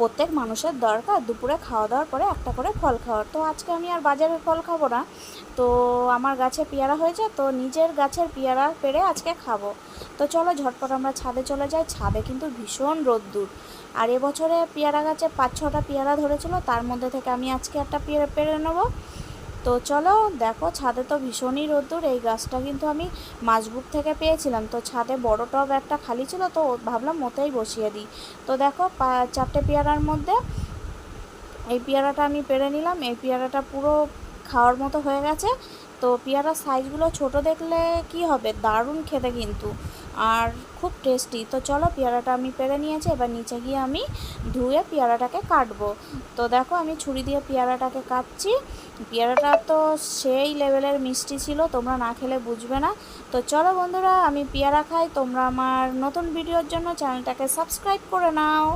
প্রত্যেক মানুষের দরকার দুপুরে খাওয়া দাওয়ার পরে একটা করে ফল খাওয়ার। তো আজকে আমি আর বাজারের ফল খাবো না, তো আমার গাছে পেয়ারা হয়েছে, তো নিজের গাছের পেয়ারা পেড়ে আজকে খাবো। তো চলো ঝটপট আমরা ছাদে চলে যাই। ছাদে কিন্তু ভীষণ রোদ্দুর, আর এবছরে পেয়ারা গাছে 5-6টা পেয়ারা ধরেছিল, তার মধ্যে থেকে আমি আজকে একটা পেয়ারা পেড়ে নেবো। তো চলো দেখো, ছাদে তো ভীষণই রোদ্দুর। এই গাছটা কিন্তু আমি মাছবুক থেকে পেয়েছিলাম, তো ছাদে বড় টব একটা খালি ছিল, তো ভাবলাম ওতেই বসিয়ে দিই। তো দেখো 4টে পেয়ারার মধ্যে এই পেয়ারাটা আমি পেড়ে নিলাম। এই পেয়ারাটা পুরো খাওয়ার মতো হয়ে গেছে। তো পেয়ারার সাইজগুলো ছোট দেখলে কি হবে, দারুণ খেতে কিন্তু, আর খুব টেস্টি। তো চলো পেয়ারাটা আমি পেড়ে নিয়েছি, এবার নিচে গিয়ে আমি ধুয়ে পেয়ারাটাকে কাটবো। তো দেখো আমি ছুরি দিয়ে পেয়ারাটাকে কাটছি। পেয়ারাটা তো সেই লেভেলের মিষ্টি ছিল, তোমরা না খেলে বুঝবে না। তো চলো বন্ধুরা, আমি পেয়ারা খাই, তোমরা আমার নতুন ভিডিওর জন্য চ্যানেলটাকে সাবস্ক্রাইব করে নাও।